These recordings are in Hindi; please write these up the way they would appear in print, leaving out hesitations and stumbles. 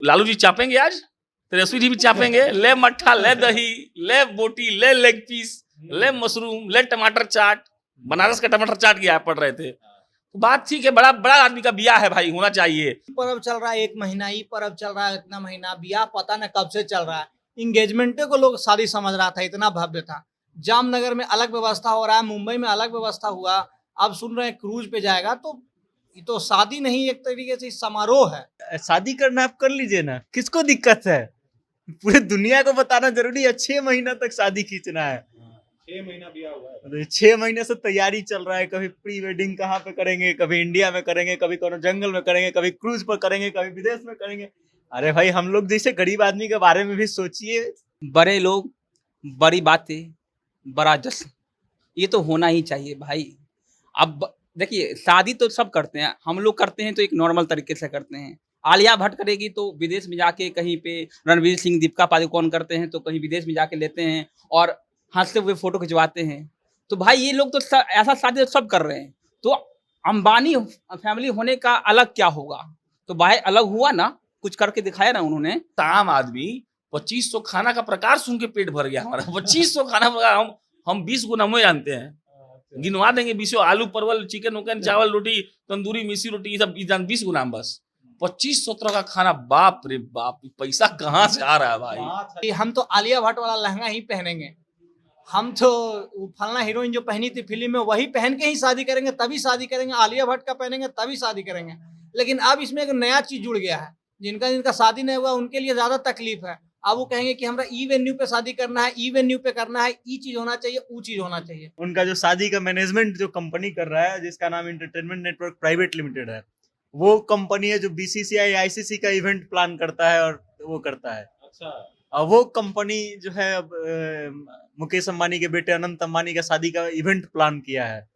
लालू जी चापेंगे आज, तेजस्वी जी भी चापेंगे। ले मट्ठा, ले दही, ले बोटी, ले लेग पीस, ले मशरूम, ले टमाटर चाट। बनारस का टमाटर चाट की आप पढ़ रहे थे। तो बात ठीक है, बड़ा बड़ा आदमी का बियाह है भाई, होना चाहिए। पर्व चल रहा है, 1 महीना ही पर्व चल रहा है, इतना महीना बियाह पता न कब से चल रहा है। इंगेजमेंट को लोग शादी समझ रहा था, इतना भव्य था। जामनगर में अलग व्यवस्था हो रहा है, मुंबई में अलग व्यवस्था हुआ, अब सुन रहे हैं क्रूज पे जाएगा। तो ये तो शादी नहीं, एक तरीके से समारोह है। शादी करना आप कर लीजिए ना, किसको दिक्कत है? पूरे दुनिया को बताना जरूरी है 6 महीना तक शादी खींचना है। 6 महीना बिया हुआ है। तो 6 महीने से तैयारी चल रहा है, कभी प्री वेडिंग कहाँ पे करेंगे, कभी इंडिया में करेंगे, कभी कोनो जंगल में करेंगे, कभी क्रूज पर करेंगे, कभी विदेश में करेंगे। अरे भाई, हम लोग जैसे गरीब आदमी के बारे में भी सोचिए। बड़े लोग, बड़ी बातें, बड़ा जश्न, ये तो होना ही चाहिए भाई। अब देखिए, शादी तो सब करते हैं, हम लोग करते हैं तो एक नॉर्मल तरीके से करते हैं। आलिया भट्ट करेगी तो विदेश में जाके कहीं पे, रणवीर सिंह, दीपिका पादुकोण करते हैं तो कहीं विदेश में जाके लेते हैं और हंसते हुए फोटो खिंचवाते हैं। तो भाई ये लोग तो ऐसा शादी तो सब कर रहे हैं, तो अंबानी फैमिली होने का अलग क्या होगा? तो भाई अलग हुआ ना, कुछ करके दिखाया ना उन्होंने। आम आदमी 2500 खाना का प्रकार सुन के पेट भर गया हमारा। 2500 खाना प्रकार, हम 20 गुना में जानते हैं, गिनवा देंगे 20। आलू परवल चिकन उकन चावल रोटी तंदूरी मिसी रोटी, ये सब 20 गुना बस। 2500 तरह का खाना, बाप रे बाप, पैसा कहाँ से आ रहा है भाई? हम तो आलिया भट्ट वाला लहंगा ही पहनेंगे, हम तो फलना हीरोइन जो पहनी थी फिल्म में वही पहन के ही शादी करेंगे, तभी शादी करेंगे। आलिया भट्ट का पहनेंगे तभी शादी करेंगे। लेकिन अब इसमें एक नया चीज जुड़ गया है, जिनका शादी नहीं हुआ उनके लिए ज्यादा तकलीफ है। अब वो कहेंगे कि हमरा ई वेन्यू पे शादी करना है, ई वेन्यू पे करना है, ई चीज होना चाहिए, वो चीज होना चाहिए। उनका जो शादी का मैनेजमेंट जो कंपनी कर रहा है, जिसका नाम एंटरटेनमेंट नेटवर्क प्राइवेट लिमिटेड है, वो कंपनी है जो बीसीसीआई आईसीसी का इवेंट प्लान करता है और वो करता है। अच्छा, और वो कंपनी जो है अब मुकेश अंबानी के बेटे अनंत अंबानी का शादी का इवेंट प्लान किया है।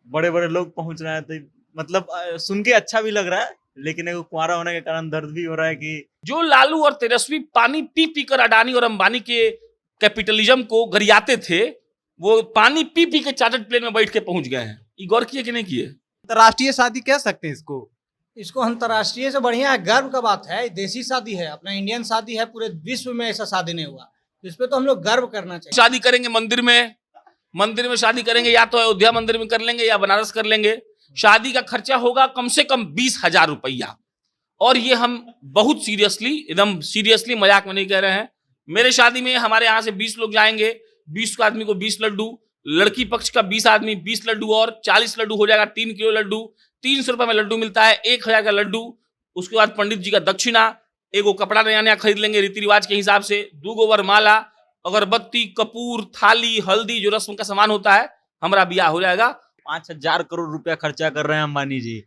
बड़े बड़े लोग पहुंच रहे हैं, तो मतलब सुन के अच्छा भी लग रहा है, लेकिन एगो कुंवारा होने के कारण दर्द भी हो रहा है कि जो लालू और तेजस्वी पानी पी पी कर अडानी और अंबानी के कैपिटलिज्म को गरियाते थे, वो पानी पी पी के चार्टर्ड प्लेन में बैठ के पहुंच गए हैं। ये गौर किए कि नहीं किए? अंतर्राष्ट्रीय शादी कह सकते हैं इसको? इसको अंतर्राष्ट्रीय से बढ़िया है, गर्व का बात है। देसी शादी है, अपना इंडियन शादी है, पूरे विश्व में ऐसा शादी नहीं हुआ। इस पे तो हम लोग गर्व करना चाहिए। शादी करेंगे मंदिर में शादी करेंगे, या तो अयोध्या मंदिर में कर लेंगे या बनारस कर लेंगे। शादी का खर्चा होगा कम से कम 20,000 रुपया। और ये हम बहुत सीरियसली, एकदम सीरियसली, मजाक में नहीं कह रहे हैं। मेरे शादी में हमारे यहाँ से 20 लोग जाएंगे, 20 का आदमी को 20 लड्डू, लड़की पक्ष का 20 आदमी 20 लड्डू, और 40 लड्डू हो जाएगा 3 किलो लड्डू। 300 रुपए में लड्डू मिलता है, 1000 का लड्डू। उसके बाद पंडित जी का दक्षिणा, एगो कपड़ा नया नया खरीद लेंगे रीति रिवाज के हिसाब से, 2 गो वरमाला, अगरबत्ती, कपूर, थाली, हल्दी, जो रस्म का सामान होता है, हमारा ब्याह हो जाएगा। 5,000 करोड़ रुपया खर्चा कर रहे हैं अंबानी जी।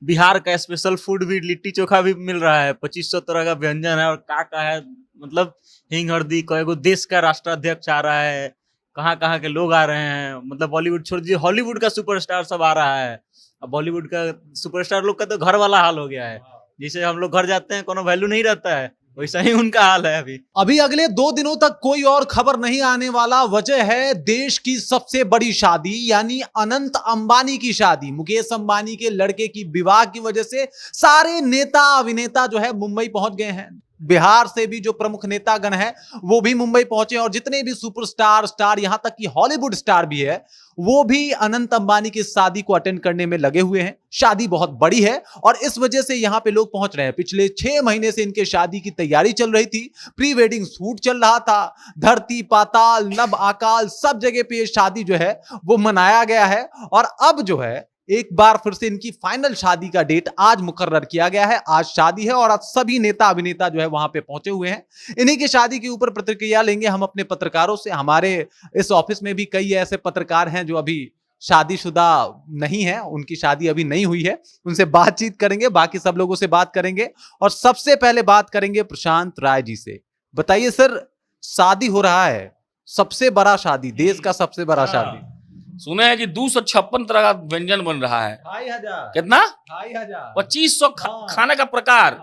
बिहार का स्पेशल फूड भी, लिट्टी चोखा भी मिल रहा है, 2500 तरह का व्यंजन है, और का है, मतलब हिंग हल्दी, कई देश का राष्ट्राध्यक्ष आ रहा है, कहाँ के लोग आ रहे हैं, मतलब बॉलीवुड छोड़ दीजिए, हॉलीवुड का सुपरस्टार सब आ रहा है। अब बॉलीवुड का सुपरस्टार लोग का तो घर वाला हाल हो गया है, जैसे हम लोग घर जाते हैं कोनो वैल्यू नहीं रहता है, वैसा ही उनका हाल है अभी अगले 2 दिनों तक कोई और खबर नहीं आने वाला। वजह है देश की सबसे बड़ी शादी, यानी अनंत अंबानी की शादी। मुकेश अंबानी के लड़के की विवाह की वजह से सारे नेता अभिनेता जो है मुंबई पहुंच गए हैं। बिहार से भी जो प्रमुख नेतागण है वो भी मुंबई पहुंचे, और जितने भी सुपरस्टार यहां तक कि हॉलीवुड स्टार भी है, वो भी अनंत अंबानी की शादी को अटेंड करने में लगे हुए हैं। शादी बहुत बड़ी है और इस वजह से यहां पे लोग पहुंच रहे हैं। पिछले 6 महीने से इनके शादी की तैयारी चल रही थी, प्री वेडिंग शूट चल रहा था, धरती पाताल नभ आकाल सब जगह पे ये शादी जो है वो मनाया गया है। और अब जो है एक बार फिर से इनकी फाइनल शादी का डेट आज मुकर्रर किया गया है। आज शादी है और आज सभी नेता अभिनेता जो है वहां पे पहुंचे हुए हैं। इन्हीं की शादी के ऊपर प्रतिक्रिया लेंगे हम अपने पत्रकारों से। हमारे इस ऑफिस में भी कई ऐसे पत्रकार हैं जो अभी शादीशुदा नहीं है, उनकी शादी अभी नहीं हुई है, उनसे बातचीत करेंगे, बाकी सब लोगों से बात करेंगे। और सबसे पहले बात करेंगे प्रशांत राय जी से। बताइए सर, शादी हो रहा है, सबसे बड़ा शादी, देश का सबसे बड़ा शादी, सुने हैं कि 256 तरह का व्यंजन बन रहा है। 25,000 कितना? 25,000 2500 खाने का प्रकार।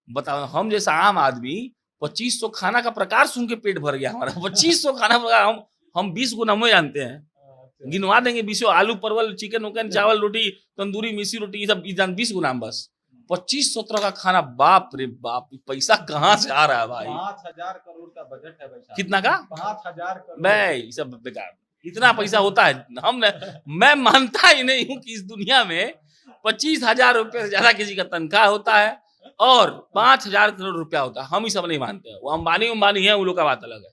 बताओ, हम जैसा आम आदमी 2500 खाना का प्रकार सुन के पेट भर गया हमारा। 2500 खाना प्रकार, हम 20 गुना में जानते हैं, गिनवा देंगे 20। आलू परवल चिकन उकन चावल रोटी तंदूरी मिसी रोटी, ये सब 20 गुना बस। 2500 का खाना, बाप रे बाप, पैसा कहाँ से आ रहा है भाई? 5,000 करोड़ का बजट है भाई साहब। कितना का? 5,000 करोड़। मैं ये सब बेकार, इतना पैसा होता है? मैं मानता ही नहीं हूँ कि इस दुनिया में 25,000 रुपए से ज्यादा किसी का तनख्वाह होता है और 5,000 करोड़ रुपया होता है। हम ही सब नहीं मानते। वो अंबानी है, उन लोग का बात अलग है।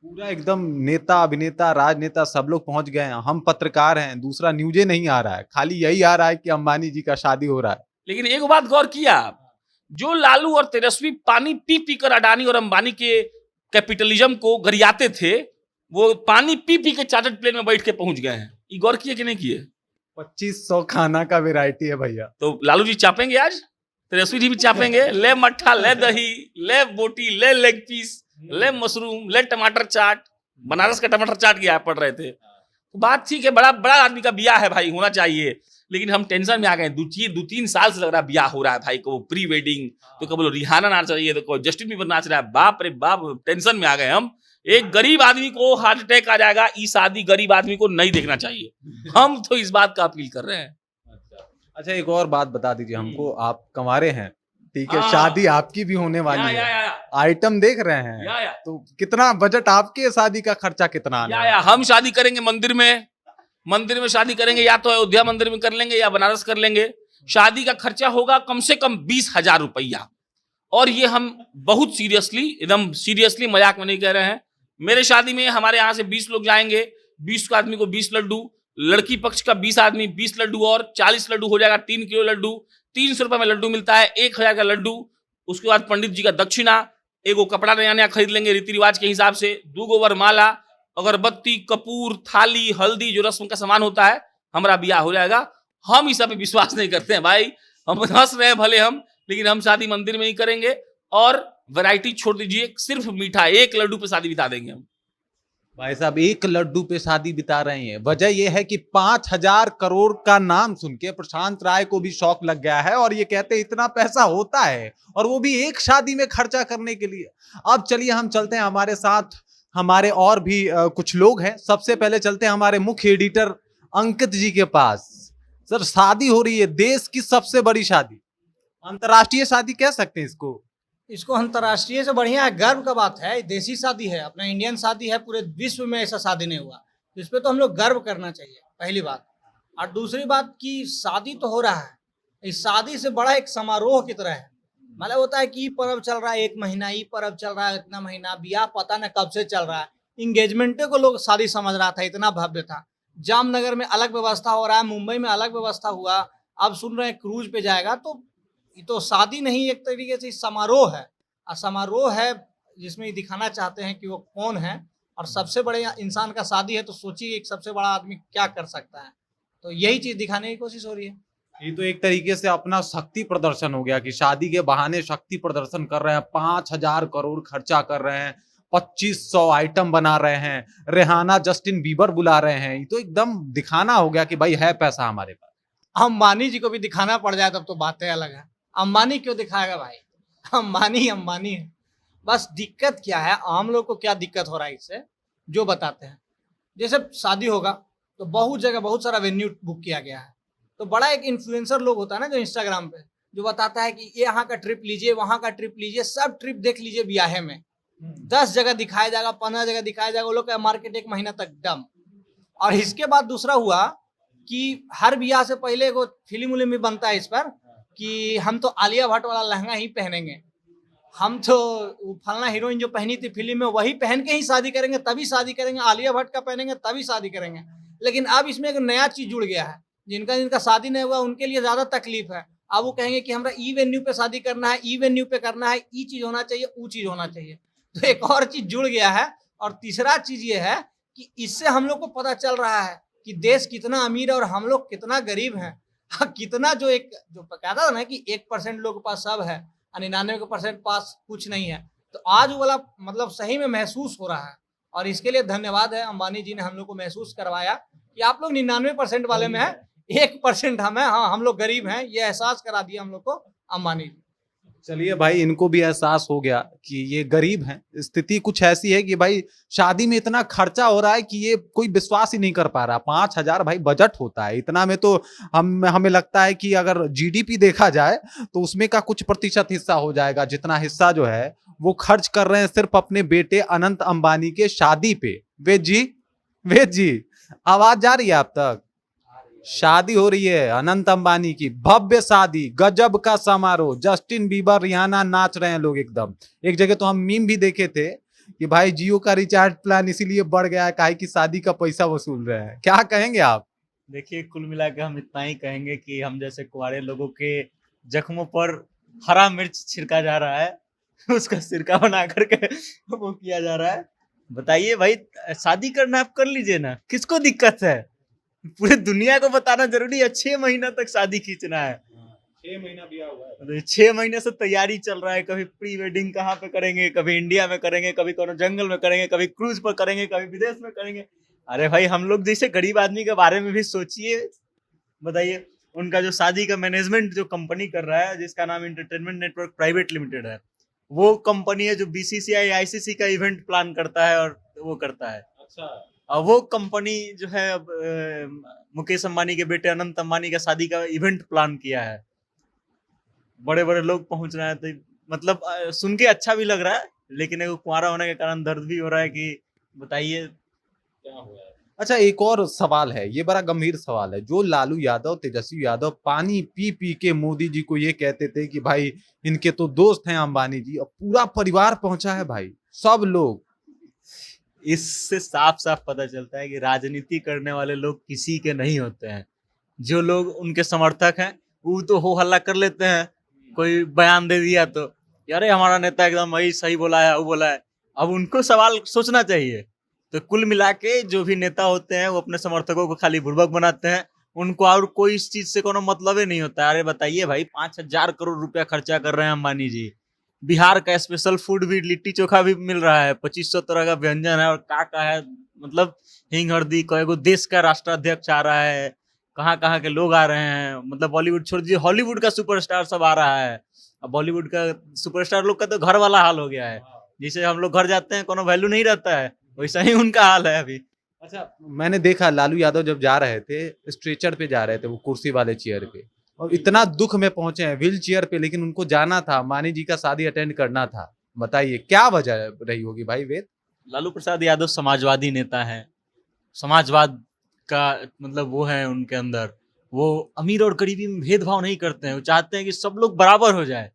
पूरा एकदम नेता, अभिनेता, राजनेता सब लोग पहुंच गए हैं। हम पत्रकार हैं, दूसरा न्यूज़े नहीं आ रहा है, खाली यही आ रहा है कि अंबानी जी का शादी हो रहा है। लेकिन एक बात गौर किया आप, जो लालू और तेजस्वी पानी पी पी कर अडानी और अंबानी के कैपिटलिज्म को गरियाते थे, वो पानी पी पी के चार्टर्ड प्लेन में बैठ के पहुंच गए हैं। ये गौर किए कि नहीं किए? 2500 खाना का वैरायटी है भैया। तो लालू जी चापेंगे आज, तेजस्वी जी भी चापेंगे। ले मट्ठा, ले दही, ले बोटी, ले लेग पीस, ले मशरूम, ले टमाटर चाट। बनारस का टमाटर चाट की आप पढ़ रहे थे। तो बात ठीक है, बड़ा बड़ा आदमी का ब्याह है भाई, होना चाहिए। लेकिन हम टेंशन में आ गए। 2-3 साल से लग रहा है ब्याह हो रहा है भाई को, प्री वेडिंग, तो कभी रिहाना नाच रही है, तो कोई जस्टिन बीबर नाच रहा है। बाप रे बाप, टेंशन में आ गए हम। एक गरीब आदमी को हार्ट अटैक आ जाएगा, ये शादी गरीब आदमी को नहीं देखना चाहिए। हम तो इस बात का अपील कर रहे हैं। अच्छा, एक और बात बता दीजिए हमको, आप कंवारे हैं, ठीक है, हाँ। शादी आपकी भी होने वाली है, आइटम देख रहे हैं, तो कितना बजट आपके शादी का खर्चा कितना आने वाला है? हम शादी करेंगे मंदिर में शादी करेंगे, या तो अयोध्या मंदिर में कर लेंगे या बनारस कर लेंगे। शादी का खर्चा होगा कम से कम 20,000 रुपया। और ये हम बहुत सीरियसली, एकदम सीरियसली, मजाक में नहीं कह रहे हैं। मेरे शादी में हमारे यहाँ से 20 लोग जाएंगे, 20 आदमी को 20 लड्डू, लड़की पक्ष का 20 आदमी 20 लड्डू, और 40 लड्डू हो जाएगा 3 किलो लड्डू। 300 रुपए में लड्डू मिलता है, 1,000 का लड्डू। उसके बाद पंडित जी का दक्षिणा, एगो कपड़ा नया नया खरीद लेंगे रीति रिवाज के हिसाब से, 2 वरमाला, अगरबत्ती, कपूर, थाली, हल्दी, जो रस्म का सामान होता है, हमारा ब्याह हो जाएगा। हम इस सब पे विश्वास नहीं करते हैं भाई। हम हंस रहे हैं भले हम, लेकिन हम शादी मंदिर में ही करेंगे। और वैरायटी छोड़ दीजिए, सिर्फ मीठा, 1 लड्डू पे शादी बिता देंगे हम। भाई साहब 1 लड्डू पे शादी बिता रहे हैं। वजह यह है कि 5,000 करोड़ का नाम सुन के प्रशांत राय को भी शौक लग गया है, और ये कहते हैं इतना पैसा होता है, और वो भी एक शादी में खर्चा करने के लिए। अब चलिए हम चलते हैं, हमारे साथ हमारे और भी कुछ लोग हैं। सबसे पहले चलते हैं हमारे मुख्य एडिटर अंकित जी के पास। सर, शादी हो रही है, देश की सबसे बड़ी शादी, अंतर्राष्ट्रीय शादी कह सकते हैं इसको अंतर्राष्ट्रीय से बढ़िया है, गर्व का बात है। देसी शादी है, अपना इंडियन शादी है, पूरे विश्व में ऐसा शादी नहीं हुआ, तो इस पे तो हम लोग गर्व करना चाहिए, पहली बात। और दूसरी बात कि शादी तो हो रहा है, इस शादी से बड़ा एक समारोह की तरह है। मतलब होता है कि ये पर्व चल रहा है 1 महीना, ये पर्व चल रहा है इतना महीना, ब्याह पता न कब से चल रहा है। इंगेजमेंटे को लोग शादी समझ रहा था, इतना भव्य था। जामनगर में अलग व्यवस्था हो रहा है, मुंबई में अलग व्यवस्था हुआ, अब सुन रहे हैं क्रूज पे जाएगा। तो ये तो शादी नहीं, एक तरीके से समारोह है। और समारोह है जिसमें ये दिखाना चाहते हैं कि वो कौन है, और सबसे बड़े इंसान का शादी है, तो सोचिए एक सबसे बड़ा आदमी क्या कर सकता है। तो यही चीज दिखाने की कोशिश हो रही है। ये तो एक तरीके से अपना शक्ति प्रदर्शन हो गया कि शादी के बहाने शक्ति प्रदर्शन कर रहे हैं। 5,000 करोड़ खर्चा कर रहे हैं, 2500 आइटम बना रहे हैं, रिहाना जस्टिन बीबर बुला रहे हैं। ये तो एकदम दिखाना हो गया कि भाई है पैसा हमारे पास। अंबानी जी को भी दिखाना पड़ जाए तब तो बातें अलग है। अंबानी क्यों दिखाएगा भाई, अंबानी है। बस दिक्कत क्या है, आम लोग को क्या दिक्कत हो रहा है इससे, जो बताते हैं। जैसे शादी होगा तो बहुत जगह बहुत सारा वेन्यू बुक किया गया है, तो बड़ा एक इन्फ्लुएंसर लोग होता है ना जो इंस्टाग्राम पे, जो बताता है कि ये यहाँ का ट्रिप लीजिए, वहाँ का ट्रिप लीजिए, सब ट्रिप देख लीजिए ब्याहे में। 10 जगह दिखाया जाएगा, 15 जगह दिखाया जाएगा, वो लोग का मार्केट 1 महीना तक डम। और इसके बाद दूसरा हुआ कि हर ब्याह से पहले एगो फिल्म भी बनता है इस पर कि हम तो आलिया भट्ट वाला लहंगा ही पहनेंगे, हम तो फलना हीरोइन जो पहनी थी फिल्म में वही पहन के ही शादी करेंगे, तभी शादी करेंगे, आलिया भट्ट का पहनेंगे तभी शादी करेंगे। लेकिन अब इसमें एक नया चीज जुड़ गया है, जिनका शादी नहीं हुआ उनके लिए ज्यादा तकलीफ है। अब वो कहेंगे कि हमारा ई वेन्यू पे शादी करना है, ई वेन्यू पे करना है, ई चीज होना चाहिए, वो चीज होना चाहिए। तो एक और चीज जुड़ गया है। और तीसरा चीज ये है कि इससे हम लोग को पता चल रहा है कि देश कितना अमीर है और हम लोग कितना गरीब हैं। कितना जो कहता था ना कि 1% लोग के पास सब है और 99% पास कुछ नहीं है, तो आज वाला मतलब सही में महसूस हो रहा है। और इसके लिए धन्यवाद है अंबानी जी ने हम लोग को महसूस करवाया कि आप लोग 99% वाले में है, 1% हम है, हाँ हम लोग गरीब हैं, ये एहसास करा दिया हम लोग को अंबानी जी। चलिए भाई, इनको भी एहसास हो गया कि ये गरीब हैं। स्थिति कुछ ऐसी है कि भाई शादी में इतना खर्चा हो रहा है कि ये कोई विश्वास ही नहीं कर पा रहा। 5,000 भाई बजट होता है, इतना में तो हमें लगता है कि अगर जीडीपी देखा जाए तो उसमें का कुछ प्रतिशत हिस्सा हो जाएगा, जितना हिस्सा जो है वो खर्च कर रहे हैं सिर्फ अपने बेटे अनंत अंबानी के शादी पे। वेद जी आवाज जा रही है आप तक? शादी हो रही है अनंत अंबानी की, भव्य शादी, गजब का समारोह, जस्टिन बीबर, रिहाना नाच रहे हैं लोग एकदम। एक जगह तो हम मीम भी देखे थे कि भाई जियो का रिचार्ज प्लान इसीलिए बढ़ गया है काहे कि शादी का पैसा वसूल रहे हैं। क्या कहेंगे आप? देखिए, कुल मिला के हम इतना ही कहेंगे कि हम जैसे कुंवारे लोगों के जख्मों पर हरा मिर्च छिड़का जा रहा है, उसका सिरका बना करके वो किया जा रहा है। बताइए भाई, शादी करना आप कर लीजिए ना, किसको दिक्कत है? पूरे दुनिया को बताना जरूरी है? 6 महीना तक शादी खींचना है। 6 महीना भी हुआ है। 6 महीने से तैयारी चल रहा है। कभी प्री वेडिंग कहाँ पे करेंगे, कभी इंडिया में करेंगे, कभी कोनो जंगल में करेंगे, कभी क्रूज पर करेंगे, कभी विदेश में करेंगे। अरे भाई, हम लोग जैसे गरीब आदमी के बारे में भी सोचिए। बताइए, उनका जो शादी का मैनेजमेंट जो कंपनी कर रहा है, जिसका नाम एंटरटेनमेंट नेटवर्क प्राइवेट लिमिटेड है, वो कंपनी है जो बीसीसीआई आईसीसी का इवेंट प्लान करता है और वो करता है। अच्छा, अब वो कंपनी जो है अब मुकेश अंबानी के बेटे अनंत अंबानी का शादी का इवेंट प्लान किया है। बड़े बड़े लोग पहुंच रहे हैं, तो मतलब सुन के अच्छा भी लग रहा है, लेकिन एक कुंवारा होने के कारण दर्द भी हो रहा है कि बताइए क्या हुआ है। अच्छा, एक और सवाल है, ये बड़ा गंभीर सवाल है। जो लालू यादव, तेजस्वी यादव पानी पी पी के मोदी जी को ये कहते थे कि भाई इनके तो दोस्त हैं अंबानी जी, अब पूरा परिवार पहुंचा है भाई, सब लोग। इससे साफ साफ पता चलता है कि राजनीति करने वाले लोग किसी के नहीं होते हैं। जो लोग उनके समर्थक हैं वो तो हो हल्ला कर लेते हैं, कोई बयान दे दिया तो यार हमारा नेता एकदम वही सही बोला है, वो बोला है। अब उनको सवाल सोचना चाहिए। तो कुल मिला के जो भी नेता होते हैं वो अपने समर्थकों को खाली बुड़बक बनाते हैं, उनको और कोई इस चीज से कोनो मतलब ही नहीं होता है। अरे बताइए भाई, 5,000 करोड़ रुपया खर्चा कर रहे हैं अंबानी जी, बिहार का स्पेशल फूड भी, लिट्टी चोखा भी मिल रहा है, 2500 तरह का व्यंजन है और का है, मतलब हिंग हल्दी, कई देश का राष्ट्राध्यक्ष आ रहा है, कहाँ कहाँ के लोग आ रहे हैं, मतलब बॉलीवुड छोड़ दीजिए, हॉलीवुड का सुपरस्टार सब आ रहा है। अब बॉलीवुड का सुपरस्टार लोग का तो घर वाला हाल हो गया है, जिसे हम लोग घर जाते हैं कोनो वैल्यू नहीं रहता है, वैसा ही उनका हाल है अभी। अच्छा, मैंने देखा लालू यादव जब जा रहे थे स्ट्रेचर पे जा रहे थे, वो कुर्सी वाले चेयर पे, और इतना दुख में पहुंचे हैं व्हील चेयर पे, लेकिन उनको जाना था, अंबानी जी का शादी अटेंड करना था। बताइए क्या वजह रही होगी भाई वेद? लालू प्रसाद यादव समाजवादी नेता है, समाजवाद का मतलब वो है उनके अंदर, वो अमीर और गरीबी में भेदभाव नहीं करते हैं, वो चाहते हैं कि सब लोग बराबर हो जाए,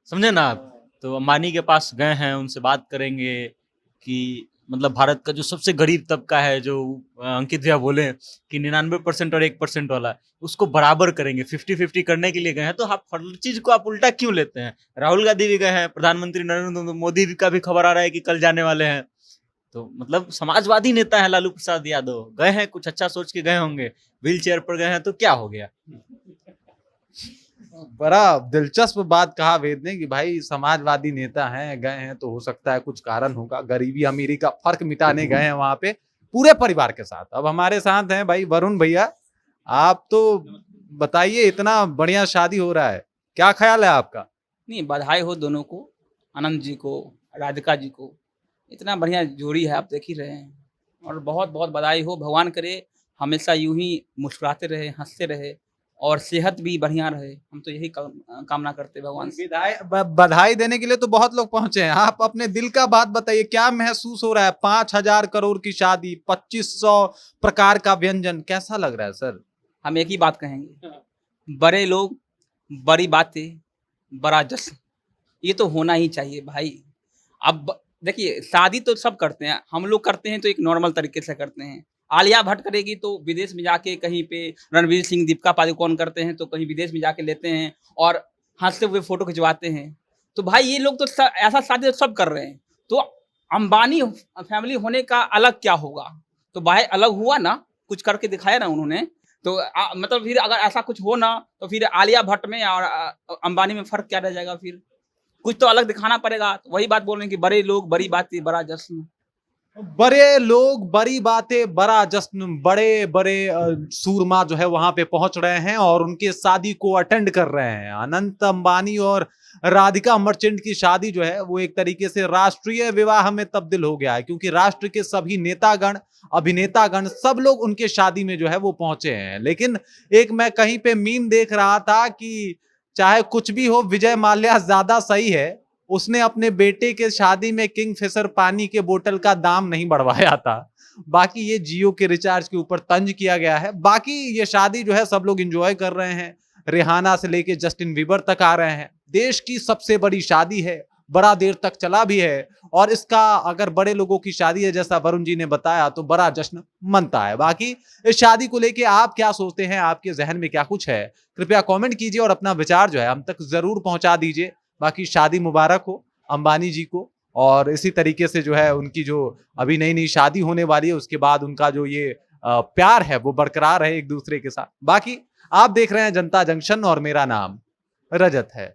समझे ना आप। तो अंबानी के पास गए हैं, उनसे बात करेंगे कि मतलब भारत का जो सबसे गरीब तबका है, जो अंकित भैया बोले कि 99% और 1% वाला, उसको बराबर करेंगे, 50-50 करने के लिए गए हैं। तो आप हर चीज को आप उल्टा क्यों लेते हैं? राहुल गांधी भी गए हैं, प्रधानमंत्री नरेंद्र मोदी का भी खबर आ रहा है कि कल जाने वाले हैं। तो मतलब समाजवादी नेता है लालू प्रसाद यादव, गए हैं कुछ अच्छा सोच के गए होंगे, व्हील चेयर पर गए हैं तो क्या हो गया। बड़ा दिलचस्प बात कहा वेद ने कि भाई समाजवादी नेता हैं, गए हैं तो हो सकता है कुछ कारण होगा, गरीबी अमीरी का फर्क मिटाने गए हैं वहां पे पूरे परिवार के साथ। अब हमारे साथ हैं भाई वरुण भैया, आप तो बताइए, इतना बढ़िया शादी हो रहा है, क्या ख्याल है आपका? नहीं, बधाई हो दोनों को, आनंद जी को, राधिका जी को। इतना बढ़िया जोड़ी है, आप देख ही रहे हैं, और बहुत बहुत बधाई हो। भगवान करे हमेशा यूं ही मुस्कुराते रहे, हंसते रहे, और सेहत भी बढ़िया रहे। हम तो यही कामना करते भगवान से। बधाई देने के लिए तो बहुत लोग पहुंचे हैं, आप अपने दिल का बात बताइए, क्या महसूस हो रहा है? 5,000 करोड़ की शादी, 2500 प्रकार का व्यंजन, कैसा लग रहा है सर? हम एक ही बात कहेंगे, बड़े लोग, बड़ी बातें, बड़ा जश्न, ये तो होना ही चाहिए भाई। अब देखिए, शादी तो सब करते हैं, हम लोग करते हैं तो एक नॉर्मल तरीके से करते हैं। आलिया भट्ट करेगी तो विदेश में जाके कहीं पे, रणवीर सिंह, दीपिका पादुकोण करते हैं तो कहीं विदेश में जाके लेते हैं और हंसते हुए फोटो खिंचवाते हैं। तो भाई ये लोग तो ऐसा शादी तो सब कर रहे हैं, तो अंबानी फैमिली होने का अलग क्या होगा? तो भाई अलग हुआ ना, कुछ करके दिखाया ना उन्होंने। तो मतलब फिर अगर ऐसा कुछ हो ना, तो फिर आलिया भट्ट में और अंबानी में फर्क क्या रह जाएगा? फिर कुछ तो अलग दिखाना पड़ेगा। तो वही बात बोल रहे हैं कि बड़े लोग, बड़ी बातें, बड़ा जश्न। बड़े लोग, बड़ी बातें, बड़ा जश्न, बड़े बड़े सूरमा जो है वहां पे पहुंच रहे हैं और उनके शादी को अटेंड कर रहे हैं। अनंत अंबानी और राधिका मर्चेंट की शादी जो है वो एक तरीके से राष्ट्रीय विवाह में तब्दील हो गया है, क्योंकि राष्ट्र के सभी नेतागण, अभिनेतागण, सब लोग उनके शादी में जो है वो पहुंचे हैं। लेकिन एक मैं कहीं पे मीम देख रहा था कि चाहे कुछ भी हो, विजय माल्या ज्यादा सही है, उसने अपने बेटे के शादी में किंगफिशर पानी के बोतल का दाम नहीं बढ़वाया था। बाकी ये जियो के रिचार्ज के ऊपर तंज किया गया है। बाकी ये शादी जो है सब लोग एंजॉय कर रहे हैं, रिहाना से लेके जस्टिन बीबर तक आ रहे हैं। देश की सबसे बड़ी शादी है, बड़ा देर तक चला भी है, और इसका अगर बड़े लोगों की शादी है जैसा वरुण जी ने बताया तो बड़ा जश्न मनता है। बाकी इस शादी को लेके आप क्या सोचते हैं, आपके जहन में क्या कुछ है, कृपया कमेंट कीजिए और अपना विचार जो है हम तक जरूर पहुंचा दीजिए। बाकी शादी मुबारक हो अंबानी जी को, और इसी तरीके से जो है उनकी जो अभी नई नई शादी होने वाली है उसके बाद उनका जो ये प्यार है वो बरकरार है एक दूसरे के साथ। बाकी आप देख रहे हैं जनता जंक्शन और मेरा नाम रजत है।